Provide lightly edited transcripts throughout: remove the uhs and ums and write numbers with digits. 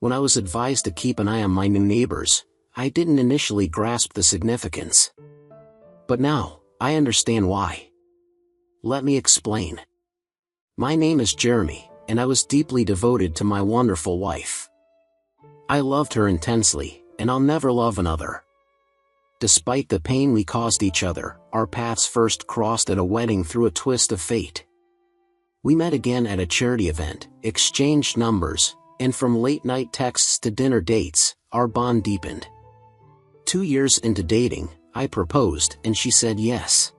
When I was advised to keep an eye on my new neighbors, I didn't initially grasp the significance. But now, I understand why. Let me explain. My name is Jeremy, and I was deeply devoted to my wonderful wife. I loved her intensely, and I'll never love another. Despite the pain we caused each other, our paths first crossed at a wedding through a twist of fate. We met again at a charity event, exchanged numbers, and from late-night texts to dinner dates, our bond deepened. 2 years into dating, I proposed and she said yes.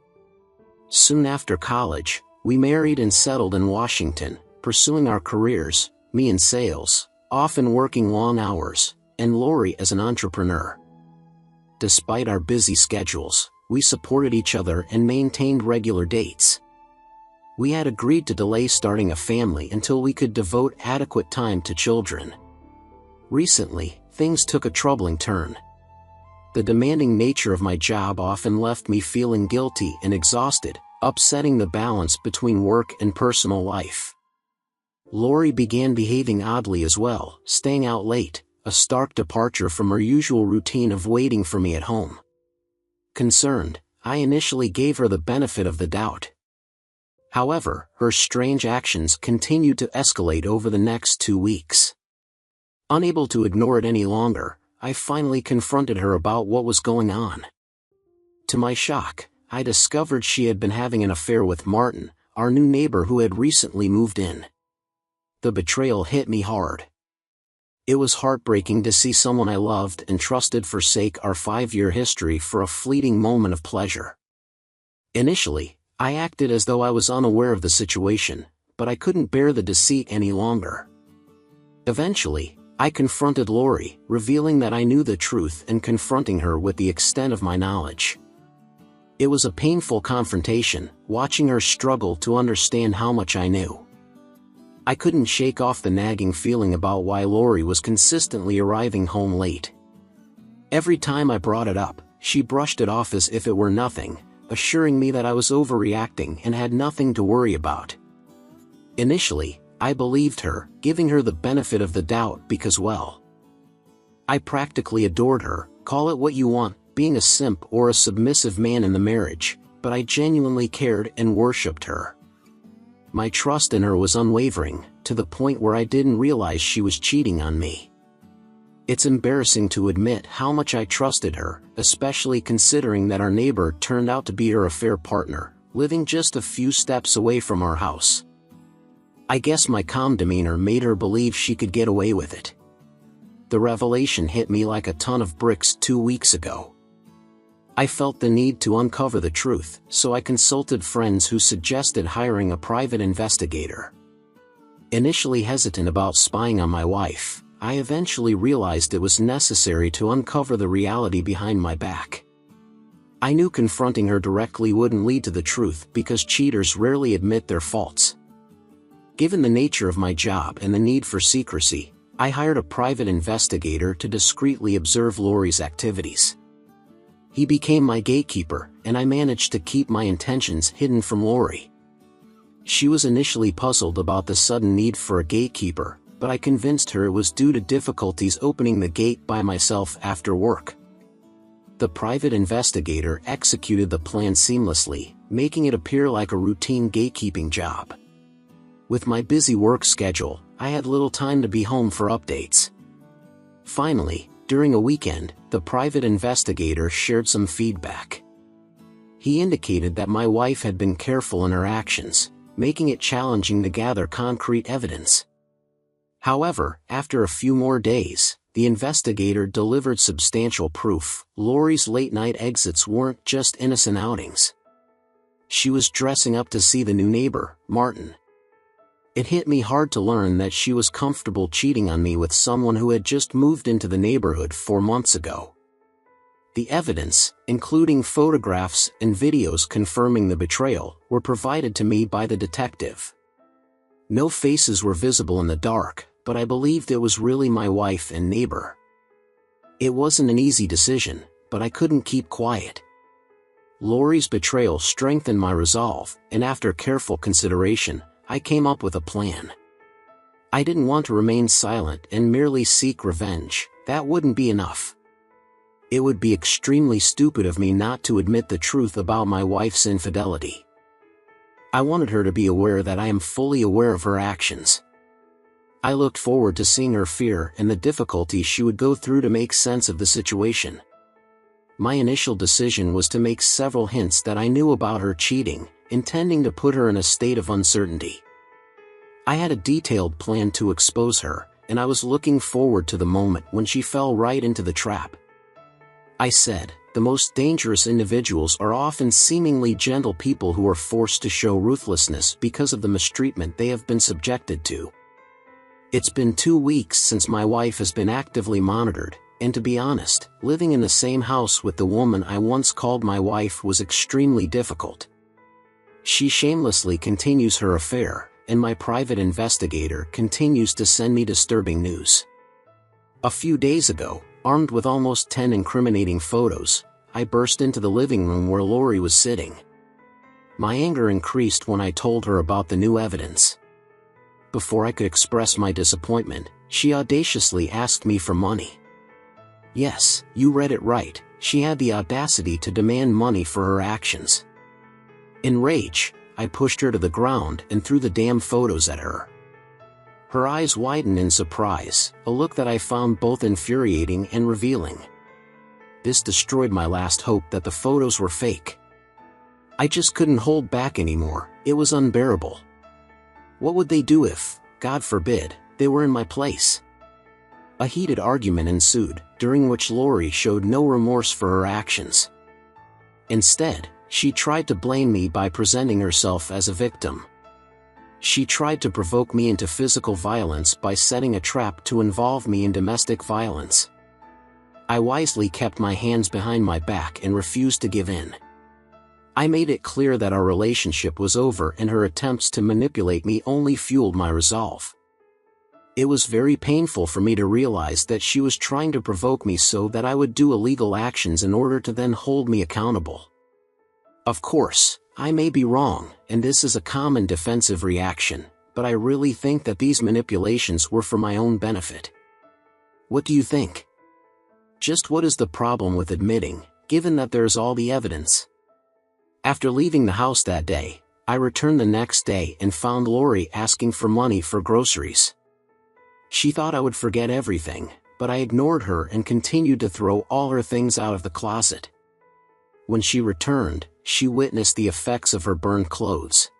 Soon after college, we married and settled in Washington, pursuing our careers, me in sales, often working long hours, and Lori as an entrepreneur. Despite our busy schedules, we supported each other and maintained regular dates. We had agreed to delay starting a family until we could devote adequate time to children. Recently, things took a troubling turn. The demanding nature of my job often left me feeling guilty and exhausted, upsetting the balance between work and personal life. Lori began behaving oddly as well, staying out late, a stark departure from her usual routine of waiting for me at home. Concerned, I initially gave her the benefit of the doubt. However, her strange actions continued to escalate over the next 2 weeks. Unable to ignore it any longer, I finally confronted her about what was going on. To my shock, I discovered she had been having an affair with Martin, our new neighbor who had recently moved in. The betrayal hit me hard. It was heartbreaking to see someone I loved and trusted forsake our 5-year history for a fleeting moment of pleasure. Initially, I acted as though I was unaware of the situation, but I couldn't bear the deceit any longer. Eventually, I confronted Lori, revealing that I knew the truth and confronting her with the extent of my knowledge. It was a painful confrontation, watching her struggle to understand how much I knew. I couldn't shake off the nagging feeling about why Lori was consistently arriving home late. Every time I brought it up, she brushed it off as if it were nothing, assuring me that I was overreacting and had nothing to worry about. Initially, I believed her, giving her the benefit of the doubt because, well, I practically adored her, call it what you want, being a simp or a submissive man in the marriage, but I genuinely cared and worshipped her. My trust in her was unwavering, to the point where I didn't realize she was cheating on me. It's embarrassing to admit how much I trusted her, especially considering that our neighbor turned out to be her affair partner, living just a few steps away from our house. I guess my calm demeanor made her believe she could get away with it. The revelation hit me like a ton of bricks 2 weeks ago. I felt the need to uncover the truth, so I consulted friends who suggested hiring a private investigator. Initially hesitant about spying on my wife, I eventually realized it was necessary to uncover the reality behind my back. I knew confronting her directly wouldn't lead to the truth because cheaters rarely admit their faults. Given the nature of my job and the need for secrecy, I hired a private investigator to discreetly observe Lori's activities. He became my gatekeeper, and I managed to keep my intentions hidden from Lori. She was initially puzzled about the sudden need for a gatekeeper, but I convinced her it was due to difficulties opening the gate by myself after work. The private investigator executed the plan seamlessly, making it appear like a routine gatekeeping job. With my busy work schedule, I had little time to be home for updates. Finally, during a weekend, the private investigator shared some feedback. He indicated that my wife had been careful in her actions, making it challenging to gather concrete evidence. However, after a few more days, the investigator delivered substantial proof. Lori's late-night exits weren't just innocent outings. She was dressing up to see the new neighbor, Martin. It hit me hard to learn that she was comfortable cheating on me with someone who had just moved into the neighborhood 4 months ago. The evidence, including photographs and videos confirming the betrayal, were provided to me by the detective. No faces were visible in the dark, but I believed it was really my wife and neighbor. It wasn't an easy decision, but I couldn't keep quiet. Lori's betrayal strengthened my resolve, and after careful consideration, I came up with a plan. I didn't want to remain silent and merely seek revenge. That wouldn't be enough. It would be extremely stupid of me not to admit the truth about my wife's infidelity. I wanted her to be aware that I am fully aware of her actions. I looked forward to seeing her fear and the difficulty she would go through to make sense of the situation. My initial decision was to make several hints that I knew about her cheating, intending to put her in a state of uncertainty. I had a detailed plan to expose her, and I was looking forward to the moment when she fell right into the trap. I said, the most dangerous individuals are often seemingly gentle people who are forced to show ruthlessness because of the mistreatment they have been subjected to. It's been 2 weeks since my wife has been actively monitored, and to be honest, living in the same house with the woman I once called my wife was extremely difficult. She shamelessly continues her affair, and my private investigator continues to send me disturbing news. A few days ago, armed with almost 10 incriminating photos, I burst into the living room where Lori was sitting. My anger increased when I told her about the new evidence. Before I could express my disappointment, she audaciously asked me for money. Yes, you read it right, she had the audacity to demand money for her actions. In rage, I pushed her to the ground and threw the damn photos at her. Her eyes widened in surprise, a look that I found both infuriating and revealing. This destroyed my last hope that the photos were fake. I just couldn't hold back anymore, it was unbearable. What would they do if, God forbid, they were in my place? A heated argument ensued, during which Lori showed no remorse for her actions. Instead, she tried to blame me by presenting herself as a victim. She tried to provoke me into physical violence by setting a trap to involve me in domestic violence. I wisely kept my hands behind my back and refused to give in. I made it clear that our relationship was over, and her attempts to manipulate me only fueled my resolve. It was very painful for me to realize that she was trying to provoke me so that I would do illegal actions in order to then hold me accountable. Of course, I may be wrong, and this is a common defensive reaction, but I really think that these manipulations were for my own benefit. What do you think? Just what is the problem with admitting, given that there's all the evidence? After leaving the house that day, I returned the next day and found Lori asking for money for groceries. She thought I would forget everything, but I ignored her and continued to throw all her things out of the closet. When she returned, she witnessed the effects of her burned clothes.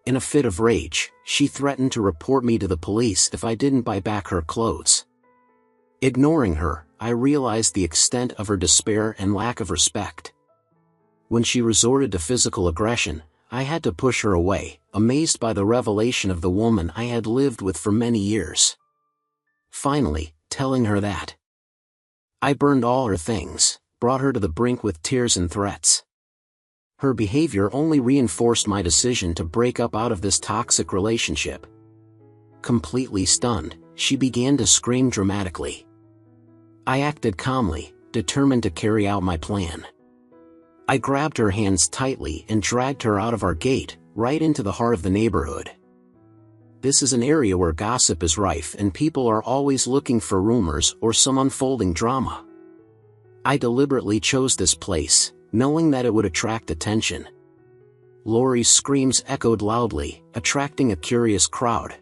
In a fit of rage, she threatened to report me to the police if I didn't buy back her clothes. Ignoring her, I realized the extent of her despair and lack of respect. When she resorted to physical aggression, I had to push her away, amazed by the revelation of the woman I had lived with for many years. Finally, telling her that I burned all her things, brought her to the brink with tears and threats. Her behavior only reinforced my decision to break up out of this toxic relationship. Completely stunned, she began to scream dramatically. I acted calmly, determined to carry out my plan. I grabbed her hands tightly and dragged her out of our gate, right into the heart of the neighborhood. This is an area where gossip is rife and people are always looking for rumors or some unfolding drama. I deliberately chose this place, knowing that it would attract attention. Lori's screams echoed loudly, attracting a curious crowd.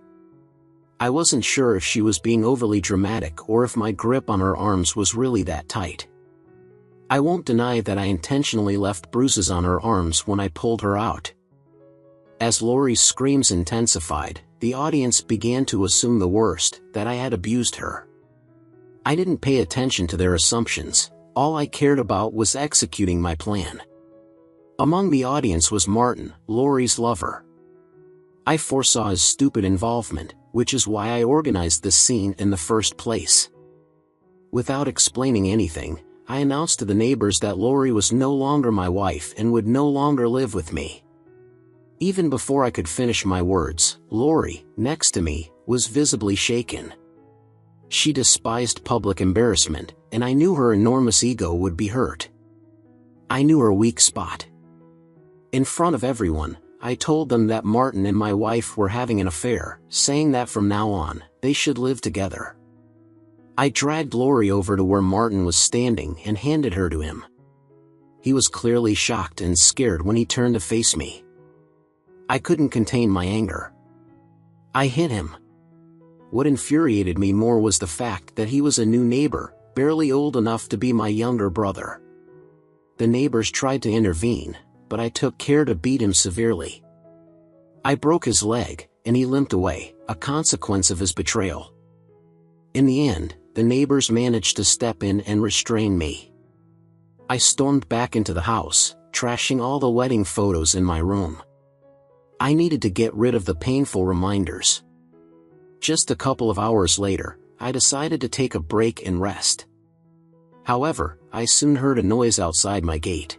I wasn't sure if she was being overly dramatic or if my grip on her arms was really that tight. I won't deny that I intentionally left bruises on her arms when I pulled her out. As Lori's screams intensified, the audience began to assume the worst, that I had abused her. I didn't pay attention to their assumptions. All I cared about was executing my plan. Among the audience was Martin, Lori's lover. I foresaw his stupid involvement, which is why I organized this scene in the first place. Without explaining anything, I announced to the neighbors that Lori was no longer my wife and would no longer live with me. Even before I could finish my words, Lori, next to me, was visibly shaken. She despised public embarrassment, and I knew her enormous ego would be hurt. I knew her weak spot. In front of everyone, I told them that Martin and my wife were having an affair, saying that from now on, they should live together. I dragged Lori over to where Martin was standing and handed her to him. He was clearly shocked and scared when he turned to face me. I couldn't contain my anger. I hit him. What infuriated me more was the fact that he was a new neighbor, barely old enough to be my younger brother. The neighbors tried to intervene, but I took care to beat him severely. I broke his leg, and he limped away, a consequence of his betrayal. In the end, the neighbors managed to step in and restrain me. I stormed back into the house, trashing all the wedding photos in my room. I needed to get rid of the painful reminders. Just a couple of hours later, I decided to take a break and rest. However, I soon heard a noise outside my gate.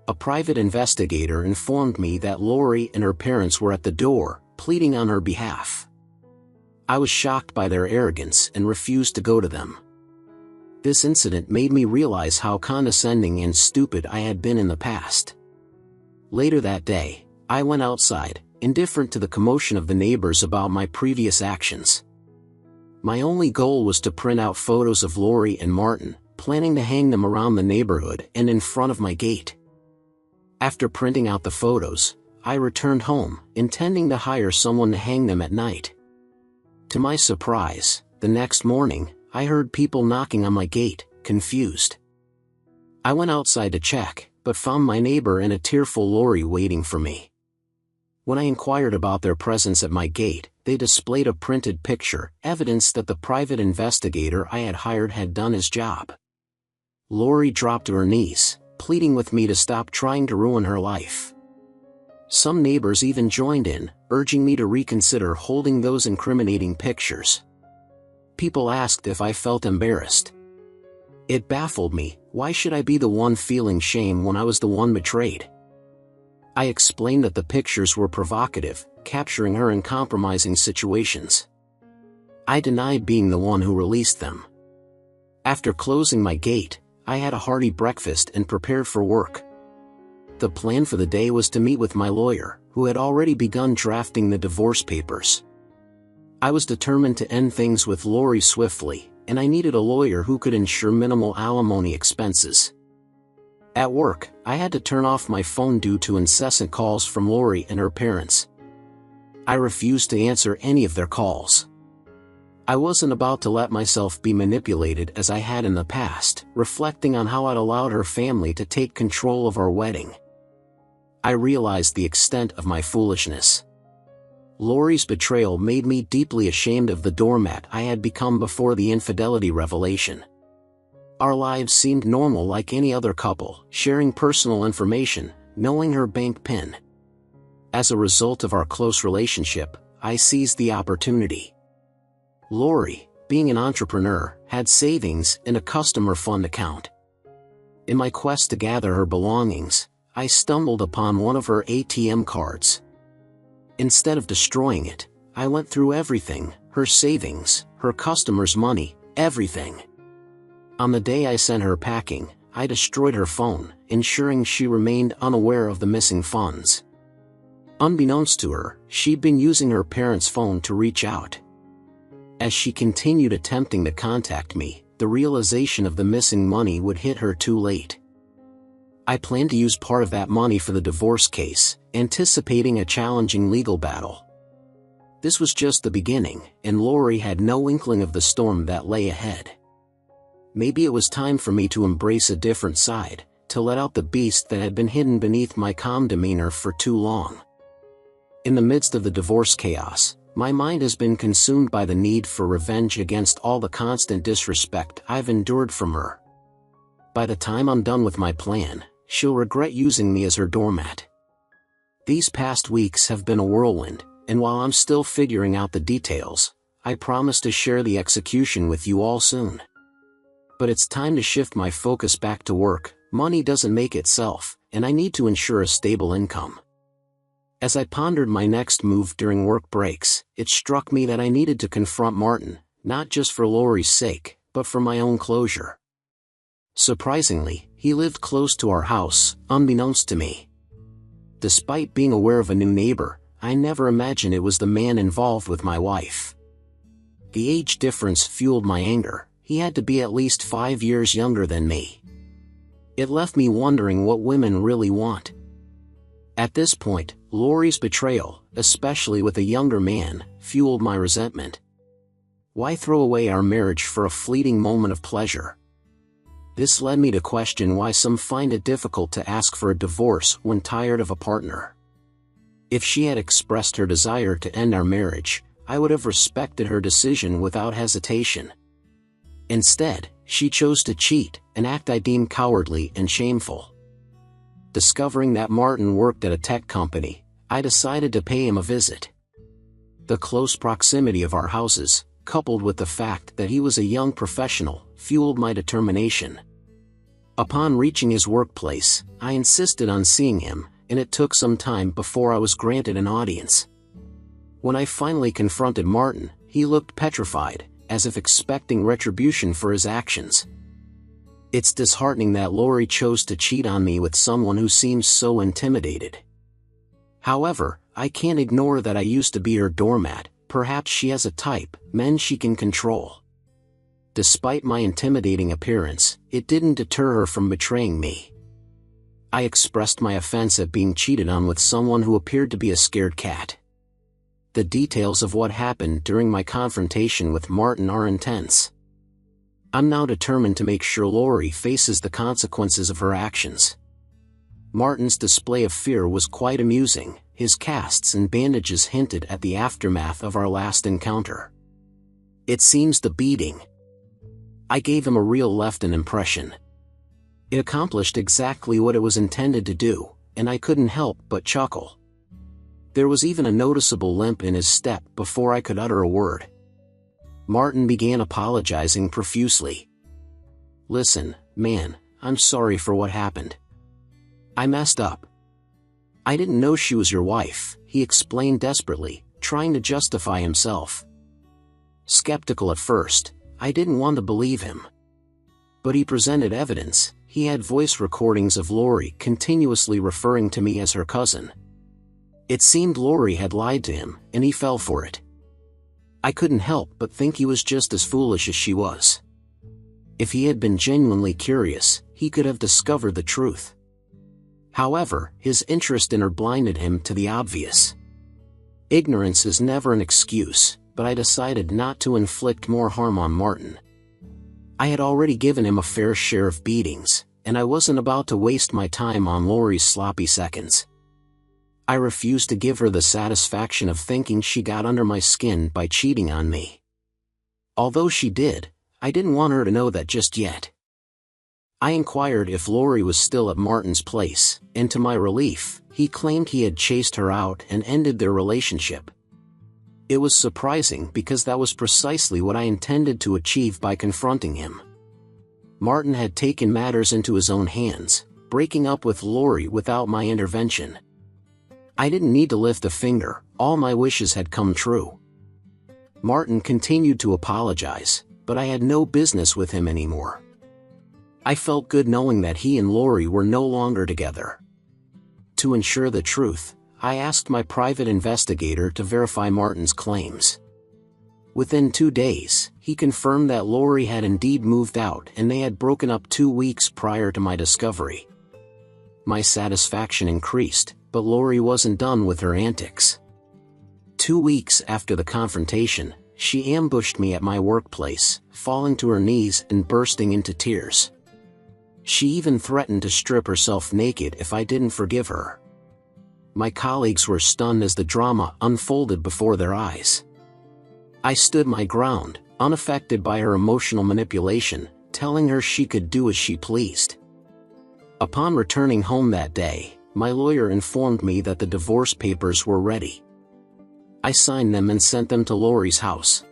A private investigator informed me that Lori and her parents were at the door, pleading on her behalf. I was shocked by their arrogance and refused to go to them. This incident made me realize how condescending and stupid I had been in the past. Later that day, I went outside, indifferent to the commotion of the neighbors about my previous actions. My only goal was to print out photos of Lori and Martin, planning to hang them around the neighborhood and in front of my gate. After printing out the photos, I returned home, intending to hire someone to hang them at night. To my surprise, the next morning, I heard people knocking on my gate, confused. I went outside to check, but found my neighbor and a tearful Lori waiting for me. When I inquired about their presence at my gate, they displayed a printed picture, evidence that the private investigator I had hired had done his job. Lori dropped to her knees, pleading with me to stop trying to ruin her life. Some neighbors even joined in, urging me to reconsider holding those incriminating pictures. People asked if I felt embarrassed. It baffled me, why should I be the one feeling shame when I was the one betrayed? I explained that the pictures were provocative, capturing her in compromising situations. I denied being the one who released them. After closing my gate, I had a hearty breakfast and prepared for work. The plan for the day was to meet with my lawyer, who had already begun drafting the divorce papers. I was determined to end things with Lori swiftly, and I needed a lawyer who could ensure minimal alimony expenses. At work, I had to turn off my phone due to incessant calls from Lori and her parents. I refused to answer any of their calls. I wasn't about to let myself be manipulated as I had in the past, reflecting on how I'd allowed her family to take control of our wedding. I realized the extent of my foolishness. Lori's betrayal made me deeply ashamed of the doormat I had become before the infidelity revelation. Our lives seemed normal like any other couple, sharing personal information, knowing her bank PIN. As a result of our close relationship, I seized the opportunity. Lori, being an entrepreneur, had savings and a customer fund account. In my quest to gather her belongings, I stumbled upon one of her ATM cards. Instead of destroying it, I went through everything, her savings, her customers' money, everything. On the day I sent her packing, I destroyed her phone, ensuring she remained unaware of the missing funds. Unbeknownst to her, she'd been using her parents' phone to reach out. As she continued attempting to contact me, the realization of the missing money would hit her too late. I planned to use part of that money for the divorce case, anticipating a challenging legal battle. This was just the beginning, and Lori had no inkling of the storm that lay ahead. Maybe it was time for me to embrace a different side, to let out the beast that had been hidden beneath my calm demeanor for too long. In the midst of the divorce chaos, my mind has been consumed by the need for revenge against all the constant disrespect I've endured from her. By the time I'm done with my plan, she'll regret using me as her doormat. These past weeks have been a whirlwind, and while I'm still figuring out the details, I promise to share the execution with you all soon. But it's time to shift my focus back to work. Money doesn't make itself, and I need to ensure a stable income. As I pondered my next move during work breaks, it struck me that I needed to confront Martin, not just for Lori's sake, but for my own closure. Surprisingly, he lived close to our house, unbeknownst to me. Despite being aware of a new neighbor, I never imagined it was the man involved with my wife. The age difference fueled my anger. He had to be at least 5 years younger than me. It left me wondering what women really want. At this point, Lori's betrayal, especially with a younger man, fueled my resentment. Why throw away our marriage for a fleeting moment of pleasure? This led me to question why some find it difficult to ask for a divorce when tired of a partner. If she had expressed her desire to end our marriage, I would have respected her decision without hesitation. Instead, she chose to cheat, an act I deem cowardly and shameful. Discovering that Martin worked at a tech company, I decided to pay him a visit. The close proximity of our houses, coupled with the fact that he was a young professional, fueled my determination. Upon reaching his workplace, I insisted on seeing him, and it took some time before I was granted an audience. When I finally confronted Martin, he looked petrified, as if expecting retribution for his actions. It's disheartening that Lori chose to cheat on me with someone who seems so intimidated. However, I can't ignore that I used to be her doormat. Perhaps she has a type, men she can control. Despite my intimidating appearance, it didn't deter her from betraying me. I expressed my offense at being cheated on with someone who appeared to be a scared cat. The details of what happened during my confrontation with Martin are intense. I'm now determined to make sure Lori faces the consequences of her actions. Martin's display of fear was quite amusing. His casts and bandages hinted at the aftermath of our last encounter. It seems the beating I gave him really left an impression. It accomplished exactly what it was intended to do, and I couldn't help but chuckle. There was even a noticeable limp in his step before I could utter a word. Martin began apologizing profusely. "Listen, man, I'm sorry for what happened. I messed up. I didn't know she was your wife," he explained desperately, trying to justify himself. Skeptical at first, I didn't want to believe him. But he presented evidence. He had voice recordings of Lori continuously referring to me as her cousin. It seemed Lori had lied to him, and he fell for it. I couldn't help but think he was just as foolish as she was. If he had been genuinely curious, he could have discovered the truth. However, his interest in her blinded him to the obvious. Ignorance is never an excuse, but I decided not to inflict more harm on Martin. I had already given him a fair share of beatings, and I wasn't about to waste my time on Lori's sloppy seconds. I refused to give her the satisfaction of thinking she got under my skin by cheating on me. Although she did, I didn't want her to know that just yet. I inquired if Lori was still at Martin's place, and to my relief, he claimed he had chased her out and ended their relationship. It was surprising because that was precisely what I intended to achieve by confronting him. Martin had taken matters into his own hands, breaking up with Lori without my intervention. I didn't need to lift a finger, all my wishes had come true. Martin continued to apologize, but I had no business with him anymore. I felt good knowing that he and Lori were no longer together. To ensure the truth, I asked my private investigator to verify Martin's claims. Within 2 days, he confirmed that Lori had indeed moved out and they had broken up 2 weeks prior to my discovery. My satisfaction increased, but Lori wasn't done with her antics. 2 weeks after the confrontation, she ambushed me at my workplace, falling to her knees and bursting into tears. She even threatened to strip herself naked if I didn't forgive her. My colleagues were stunned as the drama unfolded before their eyes. I stood my ground, unaffected by her emotional manipulation, telling her she could do as she pleased. Upon returning home that day, my lawyer informed me that the divorce papers were ready. I signed them and sent them to Lori's house.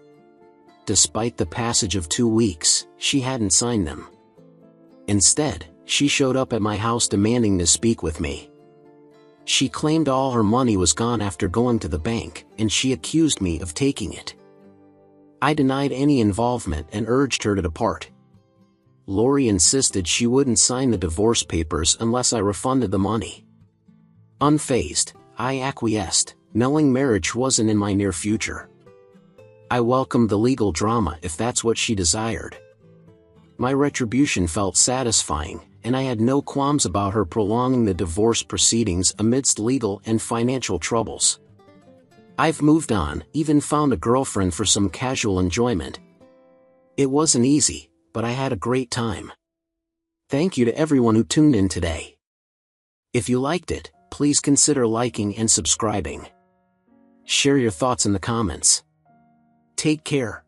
Despite the passage of 2 weeks, she hadn't signed them. Instead, she showed up at my house demanding to speak with me. She claimed all her money was gone after going to the bank, and she accused me of taking it. I denied any involvement and urged her to depart. Lori insisted she wouldn't sign the divorce papers unless I refunded the money. Unfazed, I acquiesced, knowing marriage wasn't in my near future. I welcomed the legal drama if that's what she desired. My retribution felt satisfying, and I had no qualms about her prolonging the divorce proceedings amidst legal and financial troubles. I've moved on, even found a girlfriend for some casual enjoyment. It wasn't easy, but I had a great time. Thank you to everyone who tuned in today. If you liked it, please consider liking and subscribing. Share your thoughts in the comments. Take care.